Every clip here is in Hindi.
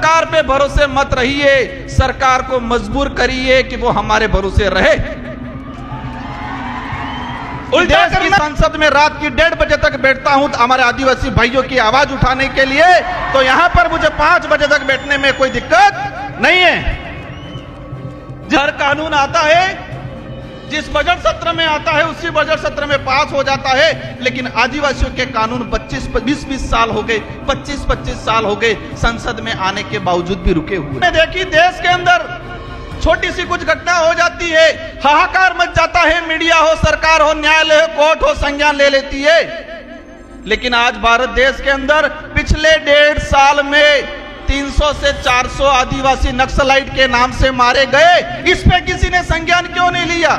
सरकार पे भरोसे मत रहिए, सरकार को मजबूर करिए कि वो हमारे भरोसे रहे। देश की संसद में रात की 1:30 बजे तक बैठता हूं हमारे आदिवासी भाइयों की आवाज उठाने के लिए, तो यहां पर मुझे 5 बजे तक बैठने में कोई दिक्कत नहीं है। हर कानून आता है, जिस बजट सत्र में आता है उसी बजट सत्र में पास हो जाता है, लेकिन आदिवासियों के कानून 20-20 साल हो गए, 25-25 साल हो गए संसद में आने के बावजूद भी रुके हुए। देखिए देश के अंदर छोटी सी कुछ घटना हो जाती है, हाहाकार मच जाता है, मीडिया हो, सरकार हो, न्यायालय हो, कोर्ट हो, संज्ञान ले लेती है। लेकिन आज भारत देश के अंदर पिछले 1.5 साल में 300 से 400 आदिवासी नक्सलाइट के नाम से मारे गए, इस पे किसी ने संज्ञान क्यों नहीं लिया?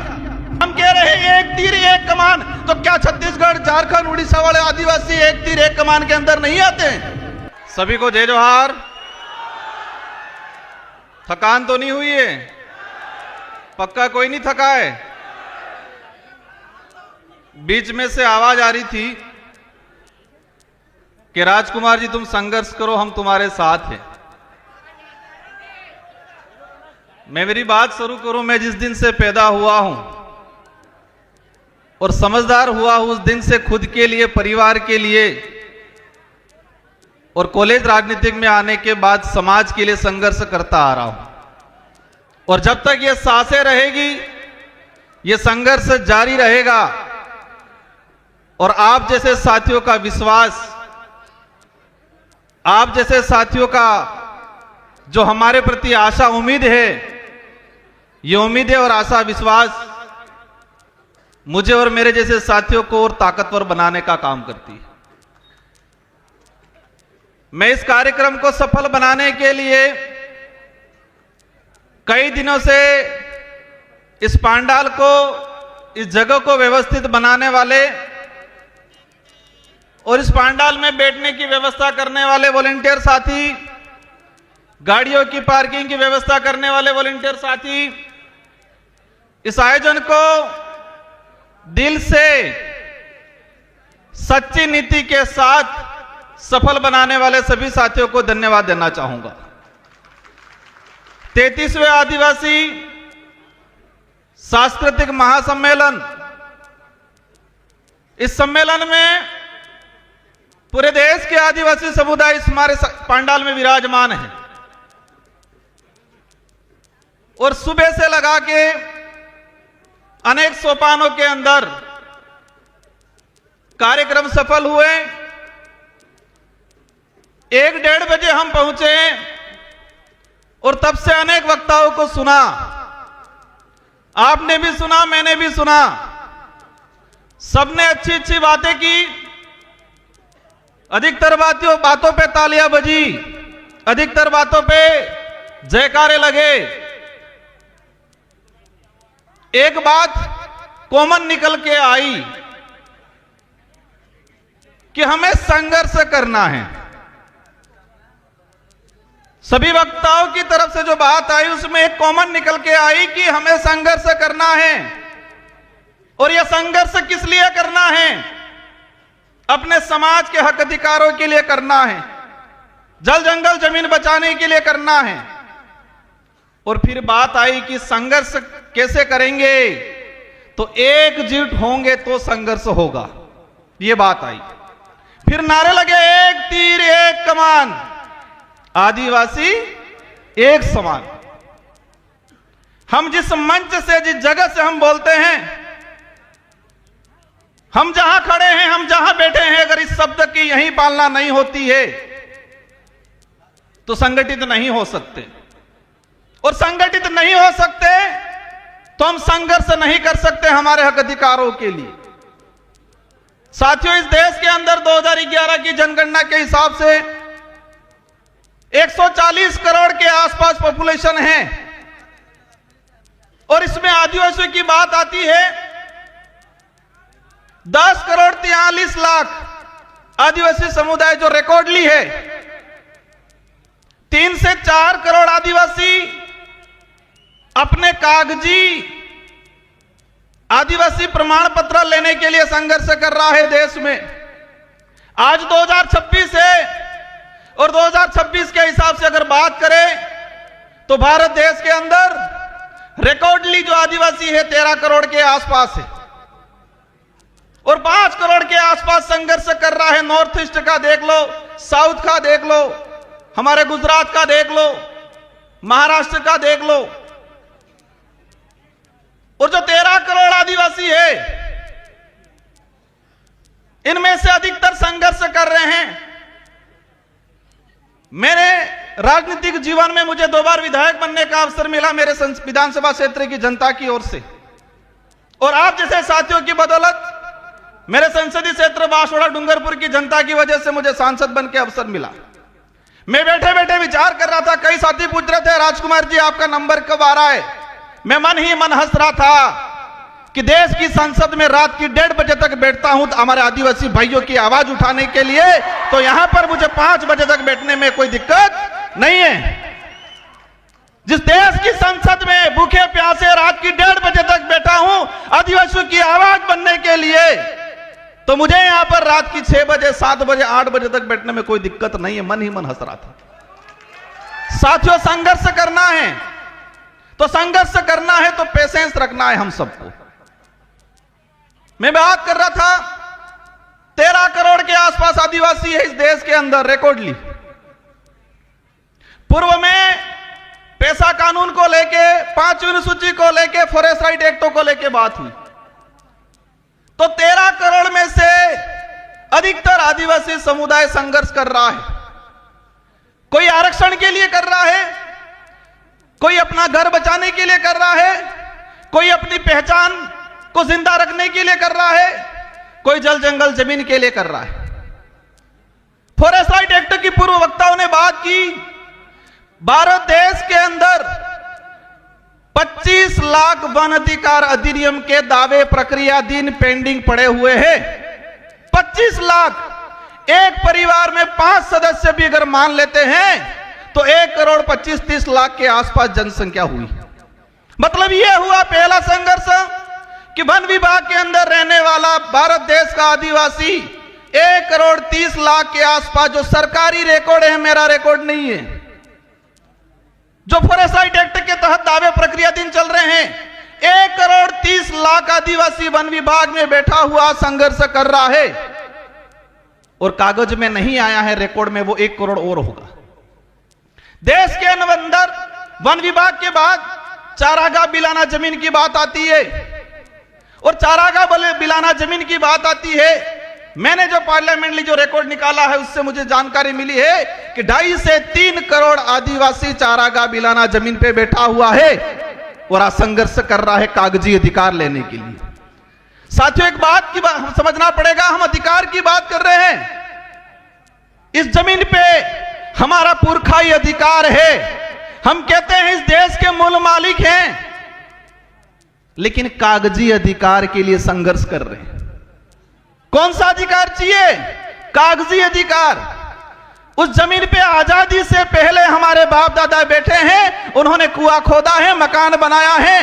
हम कह रहे हैं एक तीर एक कमान, तो क्या छत्तीसगढ़, झारखंड, उड़ीसा वाले आदिवासी एक तीर एक कमान के अंदर नहीं आते हैं? सभी को जय जोहार। थकान तो नहीं हुई है? पक्का कोई नहीं थका है? बीच में से आवाज आ रही थी कि राजकुमार जी तुम संघर्ष करो, हम तुम्हारे साथ हैं। मैं मेरी बात शुरू करूं, मैं जिस दिन से पैदा हुआ हूं और समझदार हुआ हूं, उस दिन से खुद के लिए, परिवार के लिए और कॉलेज राजनीतिक में आने के बाद समाज के लिए संघर्ष करता आ रहा हूं। और जब तक ये सांसें रहेगी, ये संघर्ष जारी रहेगा। और आप जैसे साथियों का विश्वास, आप जैसे साथियों का जो हमारे प्रति आशा उम्मीद है, ये उम्मीदें और आशा विश्वास मुझे और मेरे जैसे साथियों को और ताकतवर बनाने का काम करती है। मैं इस कार्यक्रम को सफल बनाने के लिए कई दिनों से इस पांडाल को, इस जगह को व्यवस्थित बनाने वाले और इस पांडाल में बैठने की व्यवस्था करने वाले वॉलंटियर साथी, गाड़ियों की पार्किंग की व्यवस्था करने वाले वॉलंटियर साथी, इस आयोजन को दिल से, सच्ची नीति के साथ सफल बनाने वाले सभी साथियों को धन्यवाद देना चाहूंगा। 33वें आदिवासी सांस्कृतिक महासम्मेलन, इस सम्मेलन में पूरे देश के आदिवासी समुदाय इस हमारे पांडाल में विराजमान है और सुबह से लगा के अनेक सोपानों के अंदर कार्यक्रम सफल हुए। 1-1:30 बजे हम पहुंचे और तब से अनेक वक्ताओं को सुना। आपने भी सुना, मैंने भी सुना। सबने अच्छी अच्छी बातें की, अधिकतर बातों पे तालियां बजी, अधिकतर बातों पे जयकारे लगे। एक बात कॉमन निकल के आई कि हमें संघर्ष करना है। सभी वक्ताओं की तरफ से जो बात आई उसमें एक कॉमन निकल के आई कि हमें संघर्ष करना है। और यह संघर्ष किस लिए करना है? अपने समाज के हक अधिकारों के लिए करना है, जल जंगल जमीन बचाने के लिए करना है। और फिर बात आई कि संघर्ष कैसे करेंगे? तो एकजुट होंगे तो संघर्ष होगा, ये बात आई। फिर नारे लगे, एक तीर एक कमान, आदिवासी एक समान। हम जिस मंच से, जिस जगह से हम बोलते हैं, हम जहां खड़े हैं, हम जहां बैठे हैं, अगर इस शब्द की यही पालना नहीं होती है तो संगठित नहीं हो सकते। और संगठित नहीं हो सकते तो हम संघर्ष नहीं कर सकते हमारे हक अधिकारों के लिए। साथियों, इस देश के अंदर 2011 की जनगणना के हिसाब से 140 करोड़ के आसपास पॉपुलेशन है और इसमें आदिवासियों की बात आती है। 10 करोड़ 43 लाख आदिवासी समुदाय जो रिकॉर्डली है। 3 से 4 करोड़ आदिवासी अपने कागजी आदिवासी प्रमाण पत्र लेने के लिए संघर्ष कर रहा है देश में। आज 2026 है और 2026 के हिसाब से अगर बात करें तो भारत देश के अंदर रिकॉर्डली जो आदिवासी है 13 करोड़ के आसपास है और 5 करोड़ के आसपास संघर्ष कर रहा है। नॉर्थ ईस्ट का देख लो, साउथ का देख लो, हमारे गुजरात का देख लो, महाराष्ट्र का देख लो। और जो 13 करोड़ आदिवासी है इनमें से अधिकतर संघर्ष कर रहे हैं। मेरे राजनीतिक जीवन में मुझे 2 बार विधायक बनने का अवसर मिला मेरे विधानसभा क्षेत्र की जनता की ओर से, और आप जैसे साथियों की बदौलत मेरे संसदीय क्षेत्र बांसवाड़ा डूंगरपुर की जनता की वजह से मुझे सांसद बन के अवसर मिला। मैं बैठे बैठे विचार कर रहा था, कई साथी पूछ रहे थे राजकुमार जी आपका नंबर कब आ रहा है। मैं मन ही मन हंस रहा था कि देश की संसद में रात की 1:30 बजे तक बैठता हूं हमारे आदिवासी भाइयों की आवाज उठाने के लिए, तो यहां पर मुझे 5 बजे तक बैठने में कोई दिक्कत नहीं है। जिस देश की संसद में भूखे प्यासे रात की 1:30 बजे तक बैठा हूं आदिवासियों की आवाज बनने के लिए, तो मुझे यहां पर रात की 6 बजे 7 बजे 8 बजे तक बैठने में कोई दिक्कत नहीं है। मन ही मन हंस रहा था। साथियों, संघर्ष करना है तो संघर्ष करना है तो पेशेंस रखना है हम सबको। मैं बात कर रहा था 13 करोड़ के आसपास आदिवासी है इस देश के अंदर रिकॉर्डली। पूर्व में पैसा कानून को लेके, 5वीं अनुसूची को लेके, फॉरेस्ट राइट एक्टों को लेके बात हुई, तो 13 करोड़ में से अधिकतर आदिवासी समुदाय संघर्ष कर रहा है। कोई आरक्षण के लिए कर रहा है, कोई अपना घर बचाने के लिए कर रहा है, कोई अपनी पहचान को जिंदा रखने के लिए कर रहा है, कोई जल जंगल जमीन के लिए कर रहा है। फॉरेस्ट राइट एक्ट की पूर्व वक्ताओं ने बात की, भारत देश के अंदर 25 लाख वन अधिकार अधिनियम के दावे प्रक्रियाधीन पेंडिंग पड़े हुए हैं। 25 लाख। एक परिवार में 5 सदस्य भी अगर मान लेते हैं तो 1,25,30 लाख के आसपास जनसंख्या हुई। मतलब यह हुआ पहला संघर्ष कि वन विभाग के अंदर रहने वाला भारत देश का आदिवासी 1,30 लाख के आसपास, जो सरकारी रिकॉर्ड है, मेरा रिकॉर्ड नहीं है, जो फॉरेस्ट राइट एक्ट के तहत दावे प्रक्रियाधीन चल रहे हैं, 1,30 लाख आदिवासी वन विभाग में बैठा हुआ संघर्ष कर रहा है और कागज में नहीं आया है, रिकॉर्ड में वो 1 करोड़ और होगा। देश के अंदर वन विभाग के बाद चारागाह बिलाना जमीन की बात आती है, और चारागाह बिलाना जमीन की बात आती है। मैंने जो पार्लियामेंटली जो रिकॉर्ड निकाला है उससे मुझे जानकारी मिली है कि 2.5 से 3 करोड़ आदिवासी चारागाह बिलाना जमीन पे बैठा हुआ है और आज संघर्ष कर रहा है कागजी अधिकार लेने के लिए। साथियों, एक बात की समझना पड़ेगा, हम अधिकार की बात कर रहे हैं। इस जमीन पे हमारा पुरखाई अधिकार है, हम कहते हैं इस देश के मूल मालिक हैं, लेकिन कागजी अधिकार के लिए संघर्ष कर रहे हैं। कौन सा अधिकार चाहिए? कागजी अधिकार। उस जमीन पे आजादी से पहले हमारे बाप दादा बैठे हैं, उन्होंने कुआं खोदा है, मकान बनाया है,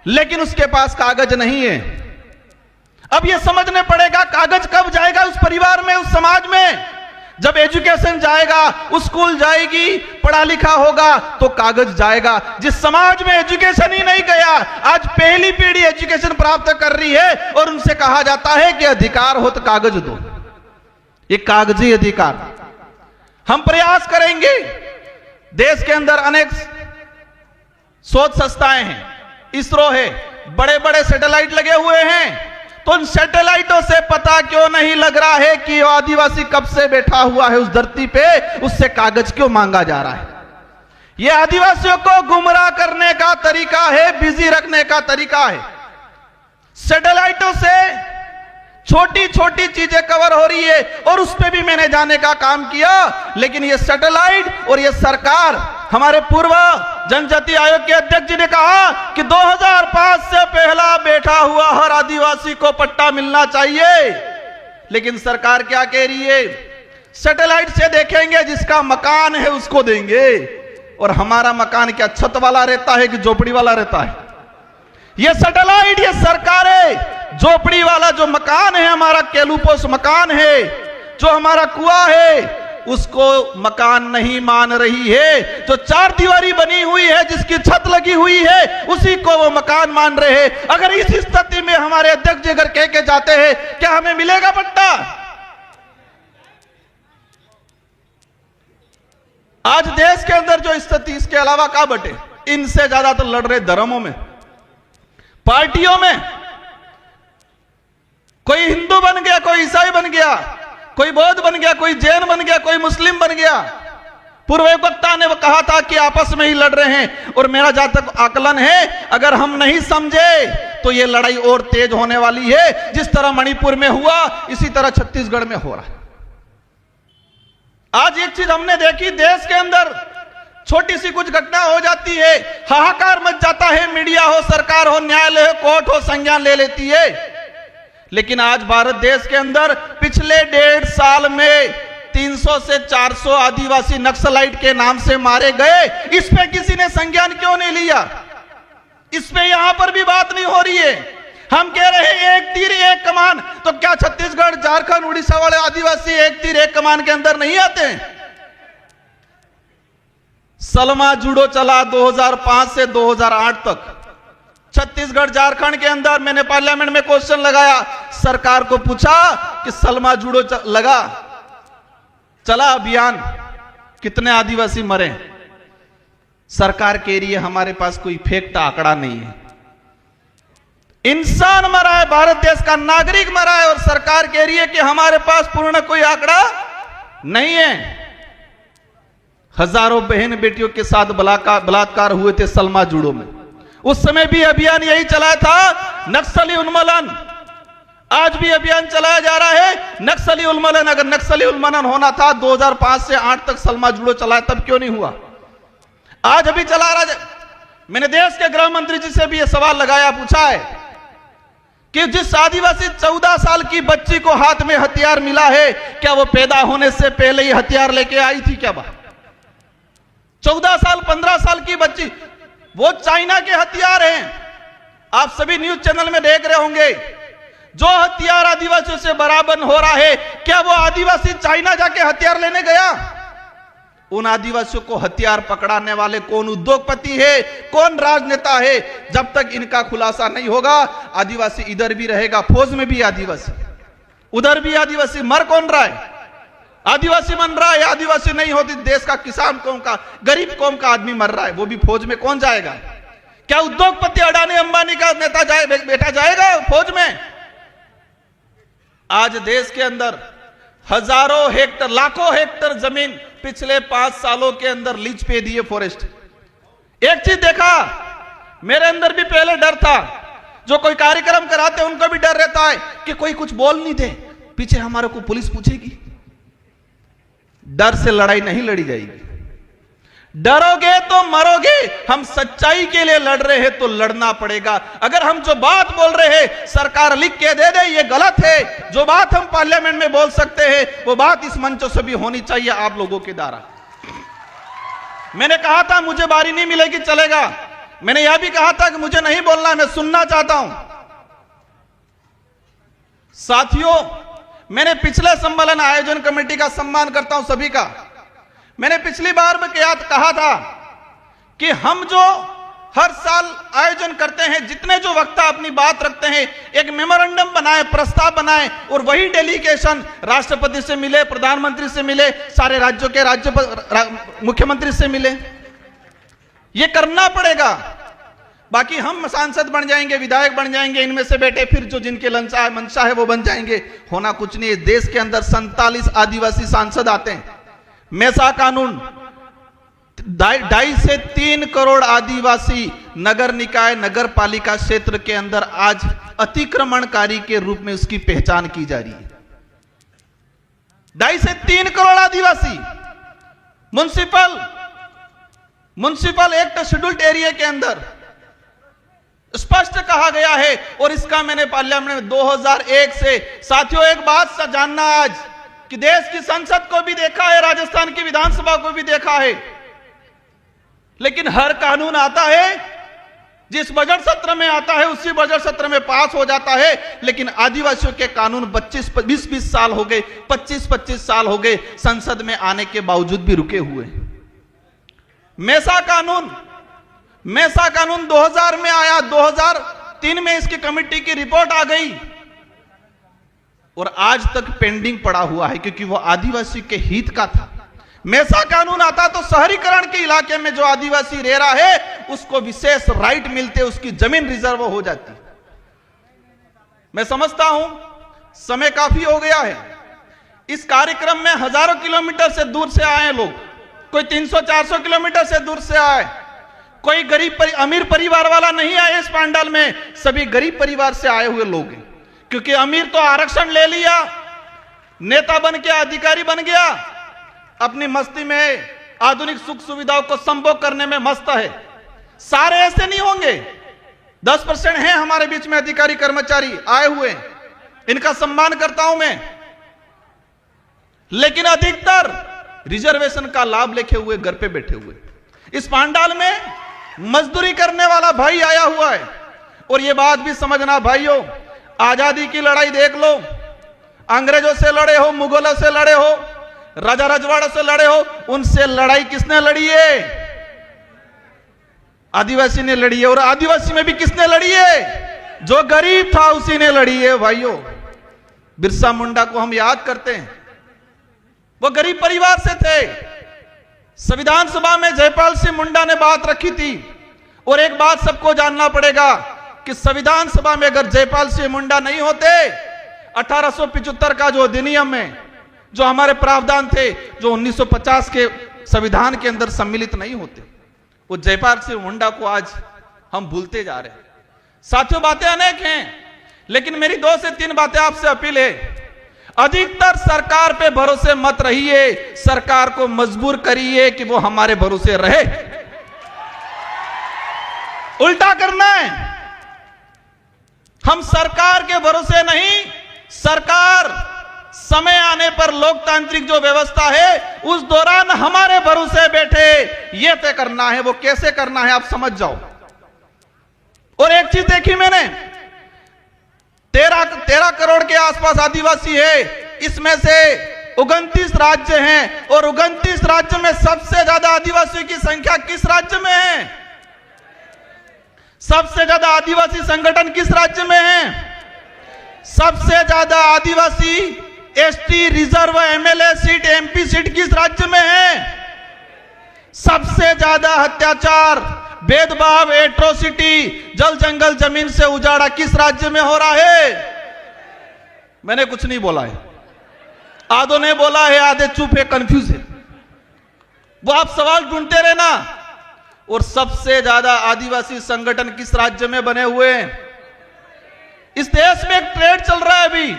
लेकिन उसके पास कागज नहीं है। अब यह समझने पड़ेगा कागज कब जाएगा उस परिवार में, उस समाज में। जब एजुकेशन जाएगा, उस स्कूल जाएगी, पढ़ा लिखा होगा तो कागज जाएगा। जिस समाज में एजुकेशन ही नहीं गया, आज पहली पीढ़ी एजुकेशन प्राप्त कर रही है और उनसे कहा जाता है कि अधिकार हो तो कागज दो। ये कागजी अधिकार। हम प्रयास करेंगे, देश के अंदर अनेक शोध संस्थाएं हैं, इसरो है, बड़े बड़े सैटेलाइट लगे हुए हैं, तो उन सैटेलाइटों से पता क्यों नहीं लग रहा है कि आदिवासी कब से बैठा हुआ है उस धरती पे, उससे कागज क्यों मांगा जा रहा है? यह आदिवासियों को गुमराह करने का तरीका है, बिजी रखने का तरीका है। सैटेलाइटों से छोटी छोटी चीजें कवर हो रही है और उस पे भी मैंने जाने का काम किया, लेकिन ये सैटेलाइट और ये सरकार, हमारे पूर्व जनजाति आयोग के अध्यक्ष जी ने कहा कि 2005 से पहला बैठा हुआ हर आदिवासी को पट्टा मिलना चाहिए, लेकिन सरकार क्या कह रही है? सैटेलाइट से देखेंगे, जिसका मकान है उसको देंगे। और हमारा मकान क्या छत वाला रहता है कि झोपड़ी वाला रहता है? ये सैटेलाइट, ये सरकारें झोपड़ी वाला जो मकान है, हमारा केलूपोस मकान है, जो हमारा कुआं है, उसको मकान नहीं मान रही है। जो चार दीवारी बनी हुई है, जिसकी छत लगी हुई है, उसी को वो मकान मान रहे हैं। अगर इस स्थिति में हमारे अध्यक्ष जी अगर कह के जाते हैं, क्या हमें मिलेगा पट्टा? आज देश के अंदर जो स्थिति, इसके अलावा क्या बटे? इनसे ज्यादा तो लड़ रहे धर्मों में, पार्टियों में। कोई हिंदू बन गया, कोई ईसाई बन गया, कोई बौद्ध बन गया, कोई जैन बन गया, कोई मुस्लिम बन गया। पूर्व वक्ता ने कहा था कि आपस में ही लड़ रहे हैं, और मेरा जहां तक आकलन है, अगर हम नहीं समझे तो यह लड़ाई और तेज होने वाली है। जिस तरह मणिपुर में हुआ, इसी तरह छत्तीसगढ़ में हो रहा है। आज एक चीज हमने देखी, देश के अंदर छोटी सी कुछ घटना हो जाती है, हाहाकार मच जाता है, मीडिया हो, सरकार हो, न्यायालय हो, कोर्ट हो, संज्ञान ले लेती है। लेकिन आज भारत देश के अंदर पिछले 1.5 साल में 300 से 400 आदिवासी नक्सलाइट के नाम से मारे गए। इस पे किसी ने संज्ञान क्यों नहीं लिया? इस पे यहां पर भी बात नहीं हो रही है। हम कह रहे हैं एक तीर एक कमान, तो क्या छत्तीसगढ़, झारखंड, उड़ीसा वाले आदिवासी एक तीर एक कमान के अंदर नहीं आते हैं? सलमा जुडो चला 2005 से 2008 तक छत्तीसगढ़, झारखंड के अंदर। मैंने पार्लियामेंट में क्वेश्चन लगाया, सरकार को पूछा कि सलमा जुडो चला अभियान, कितने आदिवासी मरे? सरकार कह रही है हमारे पास कोई फेक आंकड़ा नहीं है। इंसान मरा है, भारत देश का नागरिक मरा है, और सरकार कह रही है कि हमारे पास पूर्ण कोई आंकड़ा नहीं है। हजारों बहन बेटियों के साथ बलात्कार हुए थे सलमा जुडो में। उस समय भी अभियान यही चला था, नक्सली उन्मूलन। आज भी अभियान चलाया जा रहा है, नक्सली उन्मूलन। अगर नक्सली उन्मूलन होना था 2005 से 8 तक सलमा जुडो चलाया, तब क्यों नहीं हुआ? आज अभी चला रहा। मैंने देश के गृह मंत्री जी से भी यह सवाल लगाया, पूछा है कि जिस आदिवासी 14 साल की बच्ची को हाथ में हथियार मिला है, क्या वो पैदा होने से पहले ही हथियार लेके आई थी? क्या बात? 14 साल, 15 साल की बच्ची, वो चाइना के हथियार हैं। आप सभी न्यूज चैनल में देख रहे होंगे, जो हथियार आदिवासियों से बराबर हो रहा है, क्या वो आदिवासी चाइना जाके हथियार लेने गया? उन आदिवासियों को हथियार पकड़ाने वाले कौन उद्योगपति है, कौन राजनेता है? जब तक इनका खुलासा नहीं होगा, आदिवासी इधर भी रहेगा, फौज में भी आदिवासी, उधर भी आदिवासी। मर कौन रहा है? आदिवासी मर रहा है। आदिवासी नहीं होती, देश का किसान कौम का, गरीब कौम का आदमी मर रहा है, वो भी फौज में कौन जाएगा? क्या उद्योगपति अडानी अंबानी का नेता बेटा जाएगा फौज में? आज देश के अंदर हजारों हेक्टर, लाखों हेक्टर जमीन पिछले 5 सालों के अंदर लीज पे दिए फॉरेस्ट। एक चीज देखा, मेरे अंदर भी पहले डर था, जो कोई कार्यक्रम कराते उनको भी डर रहता है कि कोई कुछ बोल नहीं दे, पीछे हमारे को पुलिस पूछेगी। डर से लड़ाई नहीं लड़ी जाएगी। डरोगे तो मरोगे। हम सच्चाई के लिए लड़ रहे हैं तो लड़ना पड़ेगा। अगर हम जो बात बोल रहे हैं सरकार लिख के दे दे ये गलत है, जो बात हम पार्लियामेंट में बोल सकते हैं वो बात इस मंचों से भी होनी चाहिए आप लोगों के द्वारा। मैंने कहा था मुझे बारी नहीं मिलेगी चलेगा, मैंने यह भी कहा था कि मुझे नहीं बोलना, मैं सुनना चाहता हूं। साथियों, मैंने पिछले सम्मेलन आयोजन कमेटी का सम्मान करता हूं सभी का। मैंने पिछली बार में कहा था कि हम जो हर साल आयोजन करते हैं, जितने जो वक्ता अपनी बात रखते हैं, एक मेमोरेंडम बनाए, प्रस्ताव बनाए और वही डेलीगेशन राष्ट्रपति से मिले, प्रधानमंत्री से मिले, सारे राज्यों के मुख्यमंत्री से मिले। ये करना पड़ेगा। बाकी हम सांसद बन जाएंगे, विधायक बन जाएंगे, इनमें से बेटे फिर जो जिनके मंशा है वो बन जाएंगे, होना कुछ नहीं है। देश के अंदर 47 आदिवासी सांसद आते हैं। मेसा कानून 2.5 से 3 करोड़ आदिवासी नगर निकाय, नगर पालिका क्षेत्र के अंदर आज अतिक्रमणकारी के रूप में उसकी पहचान की जा रही है। 2.5 से 3 करोड़ आदिवासी म्युनिसिपल एक्ट शेड्यूल्ड एरिया के अंदर स्पष्ट कहा गया है। और इसका मैंने पार्लियामेंट में 2001 से, साथियों एक बात जानना आज कि देश की संसद को भी देखा है, राजस्थान की विधानसभा को भी देखा है, लेकिन हर कानून आता है जिस बजट सत्र में आता है उसी बजट सत्र में पास हो जाता है, लेकिन आदिवासियों के कानून 20-20 साल हो गए, 25-25 साल हो गए संसद में आने के बावजूद भी रुके हुए। मेसा कानून 2000 में आया, 2003 में इसकी कमेटी की रिपोर्ट आ गई और आज तक पेंडिंग पड़ा हुआ है, क्योंकि वो आदिवासी के हित का था। मेसा कानून आता तो शहरीकरण के इलाके में जो आदिवासी रह रहा है उसको विशेष राइट मिलते, उसकी जमीन रिजर्व हो जाती। मैं समझता हूं समय काफी हो गया है। इस कार्यक्रम में हजारों किलोमीटर से दूर से आए लोग, कोई 300-400 किलोमीटर से दूर से आए, कोई अमीर परिवार वाला नहीं आए इस पंडाल में, सभी गरीब परिवार से आए हुए लोग हैं। क्योंकि अमीर तो आरक्षण ले लिया, नेता बन गया, अधिकारी बन गया, अपनी मस्ती में आधुनिक सुख सुविधाओं को संभोग करने में मस्त है। सारे ऐसे नहीं होंगे, 10% हैं हमारे बीच में अधिकारी कर्मचारी आए हुए, इनका सम्मान करता हूं मैं, लेकिन अधिकतर रिजर्वेशन का लाभ लेके हुए घर पे बैठे हुए। इस पंडाल में मजदूरी करने वाला भाई आया हुआ है। और यह बात भी समझना भाइयों, आजादी की लड़ाई देख लो, अंग्रेजों से लड़े हो, मुगलों से लड़े हो, राजा रजवाड़ों से लड़े हो, उनसे लड़ाई किसने लड़ी है? आदिवासी ने लड़ी है। और आदिवासी में भी किसने लड़ी है? जो गरीब था उसी ने लड़ी है भाइयों। बिरसा मुंडा को हम याद करते हैं, वो गरीब परिवार से थे। संविधान सभा में जयपाल सिंह मुंडा ने बात रखी थी। और एक बात सबको जानना पड़ेगा कि संविधान सभा में अगर जयपाल सिंह मुंडा नहीं होते, 1875 का जो अधिनियम है, जो हमारे प्रावधान थे, जो 1950 के संविधान के अंदर सम्मिलित नहीं होते, वो जयपाल सिंह मुंडा को आज हम भूलते जा रहे हैं। साथियों, बातें अनेक हैं, लेकिन मेरी 2 से 3 बातें आपसे अपील है। अधिकतर सरकार पे भरोसे मत रहिए, सरकार को मजबूर करिए कि वो हमारे भरोसे रहे। उल्टा करना है, हम सरकार के भरोसे नहीं, सरकार समय आने पर लोकतांत्रिक जो व्यवस्था है उस दौरान हमारे भरोसे बैठे, यह तय करना है। वो कैसे करना है आप समझ जाओ। और एक चीज देखी मैंने, 13 करोड़ के आसपास आदिवासी है, इसमें से 29 राज्य हैं, और 29 राज्य में सबसे ज्यादा आदिवासियों की संख्या किस राज्य में है? सबसे ज्यादा आदिवासी संगठन किस राज्य में है? सबसे ज्यादा आदिवासी ST reserve MLA seat, MP seat किस राज्य में है? सबसे ज्यादा अत्याचार, भेदभाव, एट्रोसिटी, जल जंगल जमीन से उजाड़ा किस राज्य में हो रहा है? मैंने कुछ नहीं बोला है, आधों ने बोला है, आधे चुप है, कंफ्यूज है। वो आप सवाल ढूंढते रहना। और सबसे ज्यादा आदिवासी संगठन किस राज्य में बने हुए हैं? इस देश में एक ट्रेड चल रहा है अभी,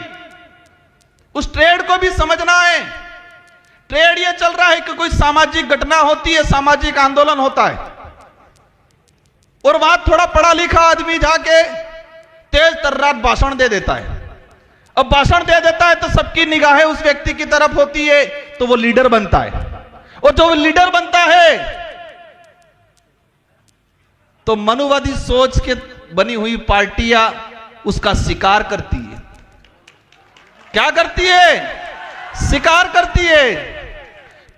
उस ट्रेड को भी समझना है। ट्रेड ये चल रहा है कि कोई सामाजिक घटना होती है, सामाजिक आंदोलन होता है, और वहां थोड़ा पढ़ा लिखा आदमी जाके तेज तर्रार भाषण दे देता है। अब भाषण दे देता है तो सबकी निगाहें उस व्यक्ति की तरफ होती है, तो वो लीडर बनता है। और जो लीडर बनता है तो मनुवादी सोच के बनी हुई पार्टियां उसका शिकार करती है। क्या करती है? शिकार करती है।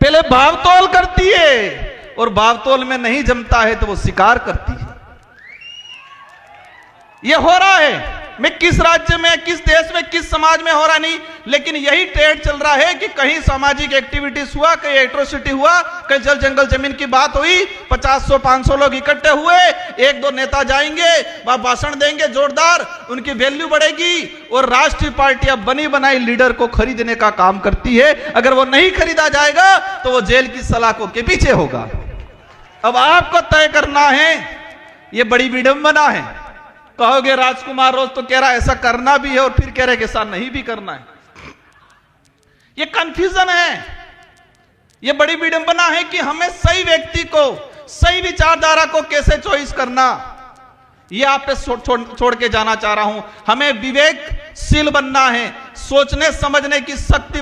पहले भावतोल करती है, और भावतोल में नहीं जमता है तो वो शिकार करती है। ये हो रहा है। मैं किस राज्य में, किस देश में, किस समाज में हो रहा नहीं, लेकिन यही ट्रेड चल रहा है कि कहीं सामाजिक एक्टिविटीज हुआ, कहीं एट्रोसिटी हुआ, कहीं जल जंगल जमीन की बात हुई, 50-100-500 लोग इकट्ठे हुए, 1-2 नेता जाएंगे, वह भाषण देंगे जोरदार, उनकी वैल्यू बढ़ेगी, और राष्ट्रीय पार्टियां बनी बनाई लीडर को खरीदने का काम करती है। अगर वो नहीं खरीदा जाएगा तो वो जेल की सलाखों के पीछे होगा। अब आपको तय करना है, ये बड़ी विडंबना है। कहोगे राजकुमार रोज तो कह रहा है ऐसा करना भी है, और फिर कह रहे कि ऐसा नहीं भी करना है। ये कंफ्यूजन है, ये बड़ी विडंबना है कि हमें सही व्यक्ति को, सही विचारधारा को कैसे चॉइस करना, ये आप पे छोड़ के जाना चाह रहा हूं। हमें विवेकशील बनना है, सोचने समझने की शक्ति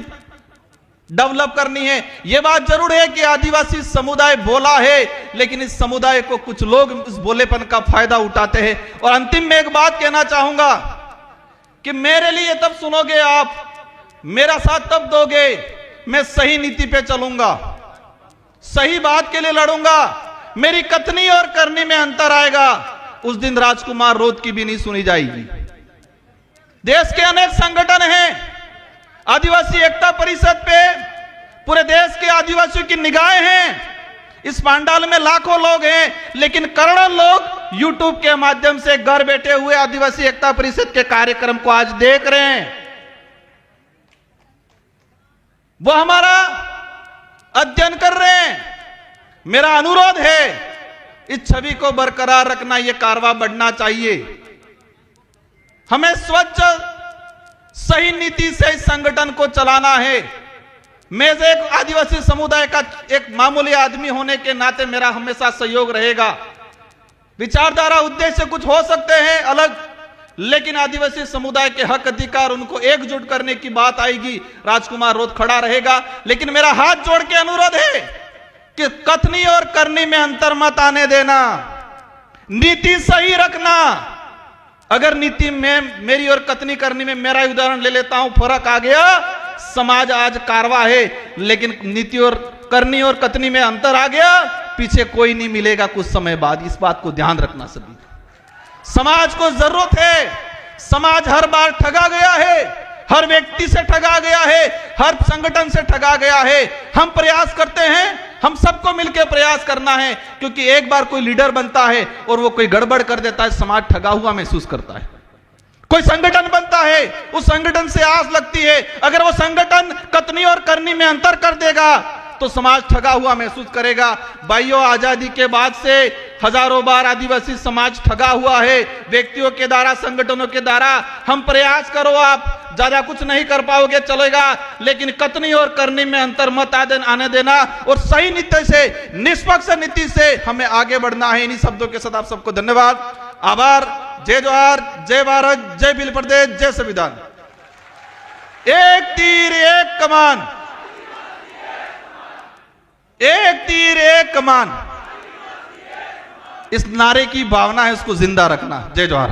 डेवलप करनी है। यह बात जरूर है कि आदिवासी समुदाय बोला है, लेकिन इस समुदाय को कुछ लोग इस बोलेपन का फायदा उठाते हैं। और अंतिम में एक बात कहना चाहूंगा कि मेरे लिए तब सुनोगे आप, मेरा साथ तब दोगे, मैं सही नीति पे चलूंगा, सही बात के लिए लड़ूंगा, मेरी कथनी और करनी में अंतर आएगा, उस दिन राजकुमार रोध की भी नहीं सुनी जाएगी। देश के अनेक संगठन हैं, आदिवासी एकता परिषद पे पूरे देश के आदिवासियों की निगाहें हैं। इस पंडाल में लाखों लोग हैं, लेकिन करोड़ों लोग यूट्यूब के माध्यम से घर बैठे हुए आदिवासी एकता परिषद के कार्यक्रम को आज देख रहे हैं। वो हमारा अध्ययन कर रहे हैं। मेरा अनुरोध है, इस छवि को बरकरार रखना, यह कारवा बढ़ना चाहिए। हमें स्वच्छ सही नीति से इस संगठन को चलाना है। मैं एक आदिवासी समुदाय का एक मामूली आदमी होने के नाते मेरा हमेशा सहयोग रहेगा। विचारधारा उद्देश्य कुछ हो सकते हैं अलग, लेकिन आदिवासी समुदाय के हक अधिकार, उनको एकजुट करने की बात आएगी, राजकुमार रोध खड़ा रहेगा। लेकिन मेरा हाथ जोड़ के अनुरोध है कि कथनी और करनी में अंतर मत आने देना, नीति सही रखना। अगर नीति में मेरी और कथनी करनी में, मेरा उदाहरण ले लेता हूं, फर्क आ गया, समाज आज कारवा है, लेकिन नीति और करनी और कथनी में अंतर आ गया, पीछे कोई नहीं मिलेगा कुछ समय बाद। इस बात को ध्यान रखना सभी। समाज को जरूरत है। समाज हर बार ठगा गया है, हर व्यक्ति से ठगा गया है, हर संगठन से ठगा गया है। हम प्रयास करते हैं, हम सबको मिलकर प्रयास करना है, क्योंकि एक बार कोई लीडर बनता है और वो कोई गड़बड़ कर देता है, समाज ठगा हुआ महसूस करता है। कोई संगठन बनता है, उस संगठन से आस लगती है, अगर वो संगठन कथनी और करनी में अंतर कर देगा तो समाज ठगा हुआ महसूस करेगा। भाइयों, आजादी के बाद से हजारों बार आदिवासी समाज ठगा हुआ है, व्यक्तियों के द्वारा, संगठनों के द्वारा। हम प्रयास करो, आप ज्यादा कुछ नहीं कर पाओगे, चलेगा, लेकिन कथनी और करनी में अंतर मत आने देना और सही नीति से, निष्पक्ष नीति से हमें आगे बढ़ना है। इन्हीं शब्दों के साथ आप सबको धन्यवाद, आभार। जय जोहार, जय भारत, जय भील प्रदेश, जय संविधान। एक तीर एक कमान, एक तीर एक कमान, इस नारे की भावना है, उसको जिंदा रखना। जय जोहार।